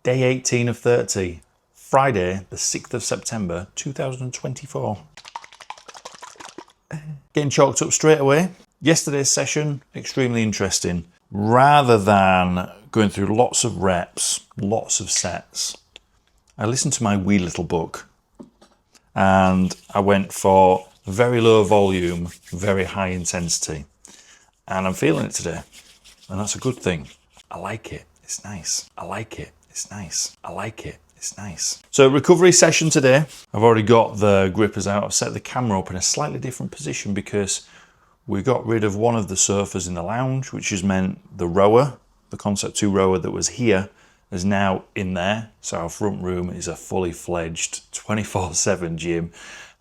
Day 18 of 30, Friday, the 6th of September, 2024. Getting chalked up straight away. Yesterday's session, extremely interesting. Rather than going through lots of reps, lots of sets, I listened to my wee little book and I went for very low volume, very high intensity. And I'm feeling it today. And that's a good thing. I like it. It's nice. I like it. It's nice. I like it. It's nice. So recovery session today. I've already got the grippers out. I've set the camera up in a slightly different position because we got rid of one of the sofas in the lounge, which has meant the rower, the Concept 2 rower that was here, is now in there. So our front room is a fully fledged 24/7 gym.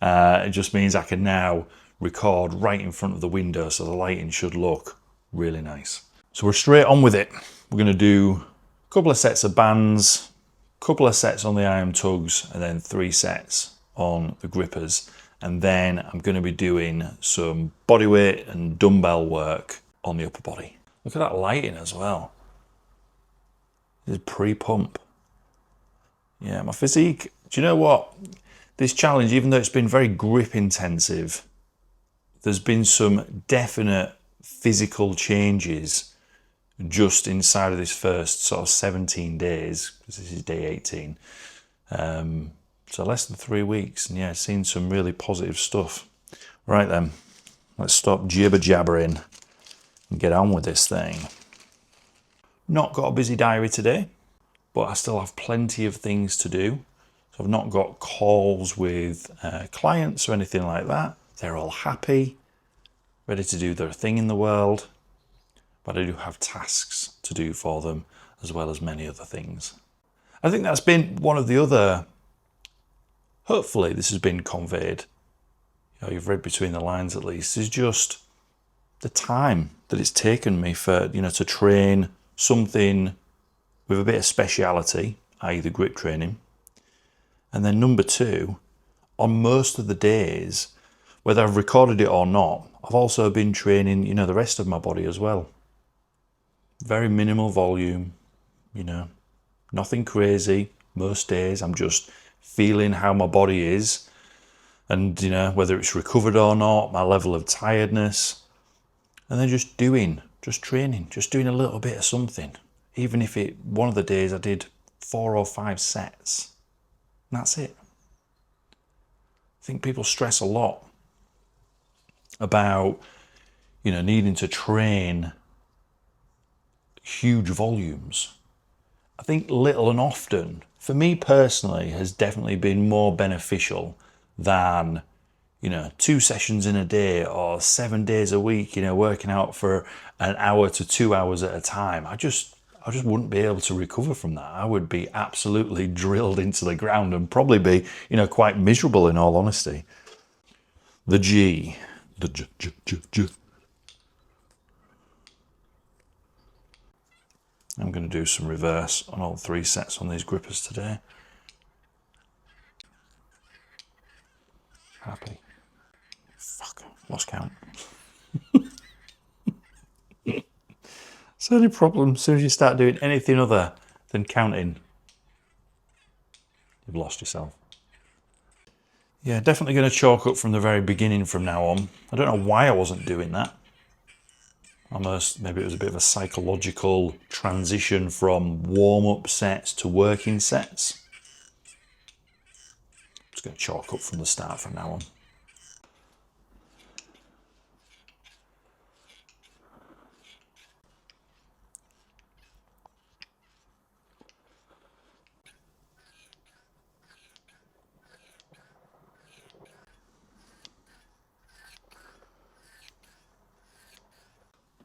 It just means I can now record right in front of the window, so the lighting should look really nice. So we're straight on with it. We're going to do a couple of sets of bands, a couple of sets on the IM tugs, and then 3 sets on the grippers. And then I'm going to be doing some bodyweight and dumbbell work on the upper body. Look at that lighting as well. This is pre-pump. Yeah, my physique, do you know what? This challenge, even though it's been very grip intensive, there's been some definite physical changes just inside of this first sort of 17 days, because this is day 18. So less than 3 weeks, and yeah, seen some really positive stuff. Right then, let's stop jibber jabbering and get on with this thing. Not got a busy diary today, but I still have plenty of things to do. So I've not got calls with clients or anything like that. They're all happy, ready to do their thing in the world, but I do have tasks to do for them, as well as many other things. I think that's been one of the other, hopefully this has been conveyed, you know, you've read between the lines at least, is just the time that it's taken me for, you know, to train something with a bit of speciality, i.e. the grip training. And then number 2, on most of the days, whether I've recorded it or not, I've also been training, you know, the rest of my body as well. Very minimal volume, you know, nothing crazy. Most days I'm just feeling how my body is and, you know, whether it's recovered or not, my level of tiredness, and then just training, just doing a little bit of something. Even if one of the days I did 4 or 5 sets, and that's it. I think people stress a lot about, you know, needing to train huge volumes. I think little and often, for me personally, has definitely been more beneficial than, you know, 2 sessions in a day or 7 days a week, you know, working out for an hour to 2 hours at a time. I just wouldn't be able to recover from that. I would be absolutely drilled into the ground and probably be, you know, quite miserable in all honesty. The G. The G. I'm going to do some reverse on all 3 sets on these grippers today. Happy. Fuck, lost count. It's the only problem. As soon as you start doing anything other than counting, you've lost yourself. Yeah, definitely going to chalk up from the very beginning from now on. I don't know why I wasn't doing that. Almost, maybe it was a bit of a psychological transition from warm-up sets to working sets. I'm just going to chalk up from the start from now on.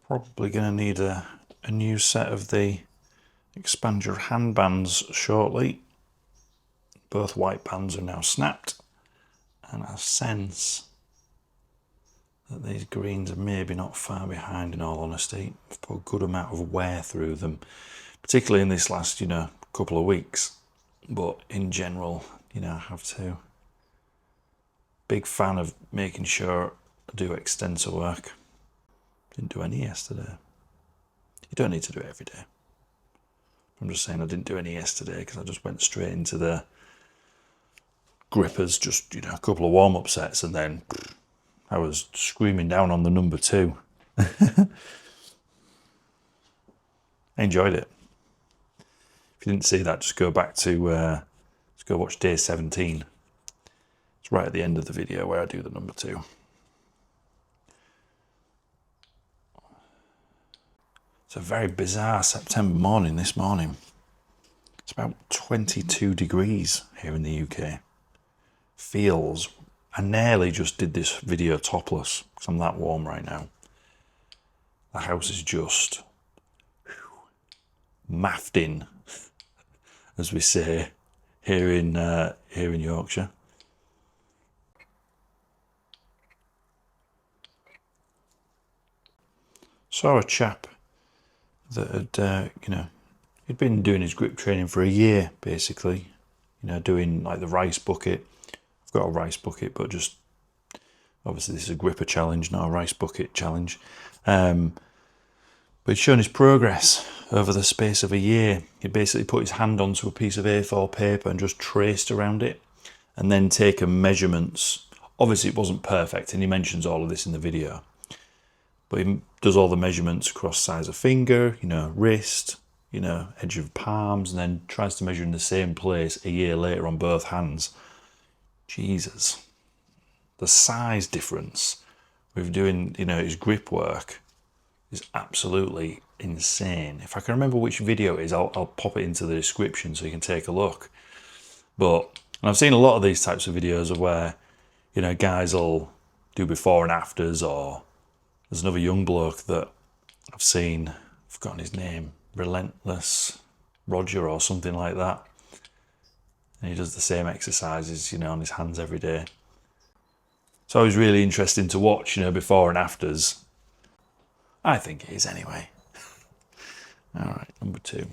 Probably going to need a new set of the expand your hand bands shortly. Both white bands are now snapped, and I sense that these greens are maybe not far behind, in all honesty. I've put a good amount of wear through them, particularly in this last, you know, couple of weeks. But in general, you know, I have to. Big fan of making sure I do extensor work. Didn't do any yesterday. You don't need to do it every day. I'm just saying I didn't do any yesterday because I just went straight into the grippers, just, you know, a couple of warm-up sets, and then I was screaming down on the number 2. I enjoyed it. If you didn't see that, just go back to, let's go watch day 17. It's right at the end of the video where I do the number 2. It's a very bizarre September morning this morning. It's about 22 degrees here in the UK. Feels, I nearly just did this video topless because I'm that warm right now. The house is just maffed in, as we say here in Yorkshire. Saw a chap that had, you know, he'd been doing his grip training for a year, basically. You know, doing like the rice bucket. I've got a rice bucket, but just obviously this is a gripper challenge, not a rice bucket challenge. But he'd shown his progress over the space of a year. He basically put his hand onto a piece of A4 paper and just traced around it, and then taken measurements. Obviously it wasn't perfect, and he mentions all of this in the video. But he does all the measurements across size of finger, you know, wrist, you know, edge of palms, and then tries to measure in the same place a year later on both hands. Jesus. The size difference with doing, you know, his grip work is absolutely insane. If I can remember which video it is, I'll pop it into the description so you can take a look. But and I've seen a lot of these types of videos of where, you know, guys will do before and afters, or there's another young bloke that I've seen, I've forgotten his name, Relentless Roger or something like that. And he does the same exercises, you know, on his hands every day. It's always really interesting to watch, you know, before and afters. I think it is anyway. All right, number 2.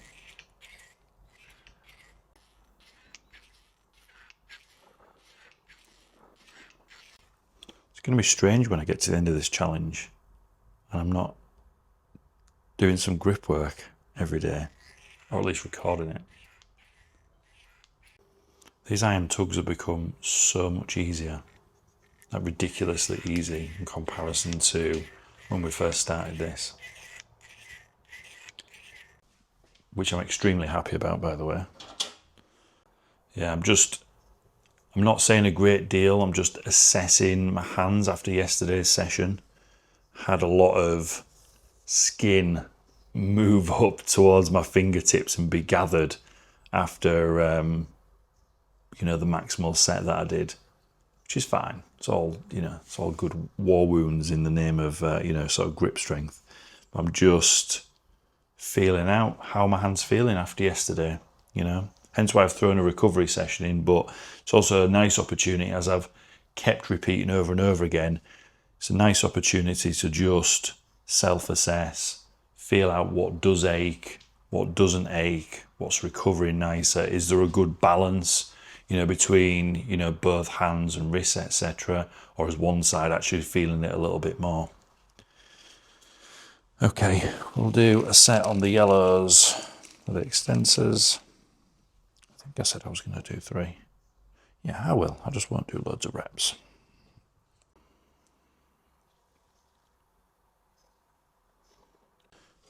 It's going to be strange when I get to the end of this challenge and I'm not doing some grip work every day, or at least recording it. These iron tugs have become so much easier, like ridiculously easy in comparison to when we first started this, which I'm extremely happy about, by the way. Yeah, I'm not saying a great deal, I'm just assessing my hands after yesterday's session. Had a lot of skin move up towards my fingertips and be gathered after, you know, the maximal set that I did, which is fine. It's all, you know, it's all good war wounds in the name of, you know, sort of grip strength. I'm just feeling out how my hand's feeling after yesterday, you know. Hence why I've thrown a recovery session in, but it's also a nice opportunity, as I've kept repeating over and over again. It's a nice opportunity to just self-assess, feel out what does ache, what doesn't ache, what's recovering nicer. Is there a good balance, you know, between, you know, both hands and wrists, etc., or is one side actually feeling it a little bit more? Okay, we'll do a set on the yellows for the extensors. I think I said I was going to do 3. Yeah, I will. I just won't do loads of reps.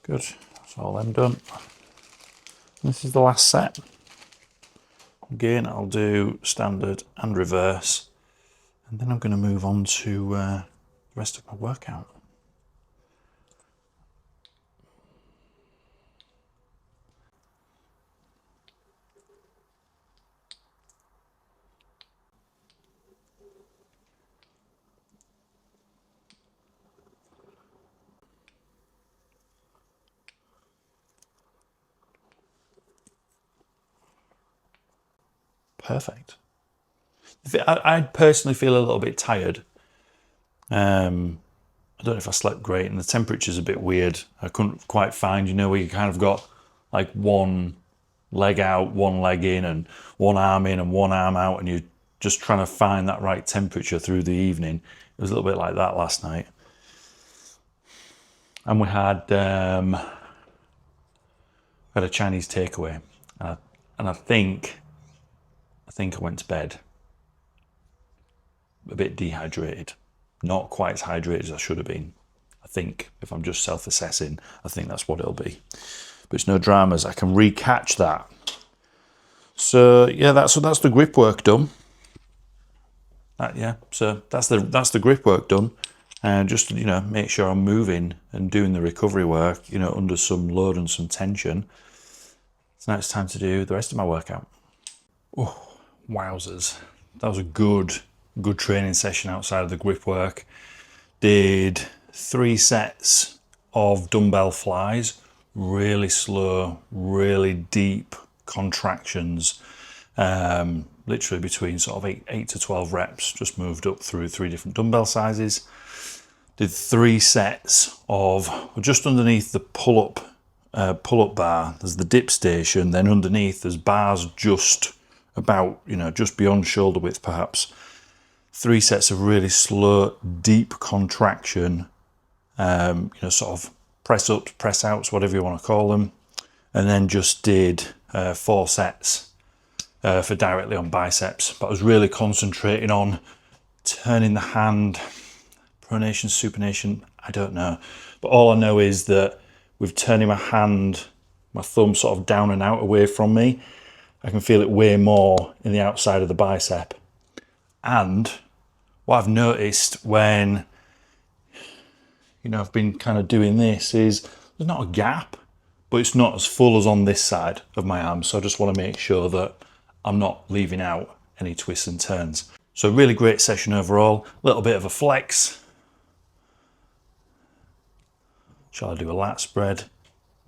Good, that's all them done. This is the last set. Again, I'll do standard and reverse, and then I'm going to move on to the rest of my workout. Perfect. I personally feel a little bit tired. I don't know if I slept great, and the temperature's a bit weird. I couldn't quite find, you know, where you kind of got like one leg out, one leg in, and one arm in and one arm out, and you're just trying to find that right temperature through the evening. It was a little bit like that last night. And we had I had a Chinese takeaway, and I think I went to bed a bit dehydrated, not quite as hydrated as I should have been. I think if I'm just self-assessing, I think that's what it'll be. But it's no dramas. I can recatch that. So yeah, that's the grip work done. So that's the grip work done, and just make sure I'm moving and doing the recovery work, under some load and some tension. So now it's time to do the rest of my workout. Oh, wowzers! That was a good training session outside of the grip work. Did 3 sets of dumbbell flies, really slow, really deep contractions. Literally between sort of 8 to 12 reps, just moved up through 3 different dumbbell sizes. Did 3 sets of, just underneath the pull-up bar, there's the dip station, then underneath there's bars just about, just beyond shoulder width perhaps. 3 sets of really slow, deep contraction, sort of press ups, press outs, whatever you want to call them. And then just did 4 sets for directly on biceps. But I was really concentrating on turning the hand, pronation, supination, I don't know. But all I know is that with turning my hand, my thumb sort of down and out away from me, I can feel it way more in the outside of the bicep. And what I've noticed when, I've been kind of doing this is there's not a gap, but it's not as full as on this side of my arm. So I just want to make sure that I'm not leaving out any twists and turns. So really great session overall. A little bit of a flex. Shall I do a lat spread?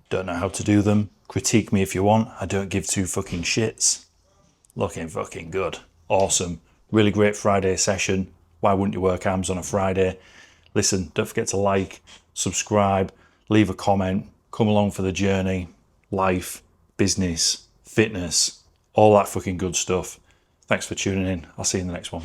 Don't know how to do them. Critique me if you want. I don't give 2 fucking shits. Looking fucking good. Awesome. Really great Friday session. Why wouldn't you work arms on a Friday? Listen, don't forget to like, subscribe, leave a comment, come along for the journey. Life, business, fitness, all that fucking good stuff. Thanks for tuning in. I'll see you in the next one.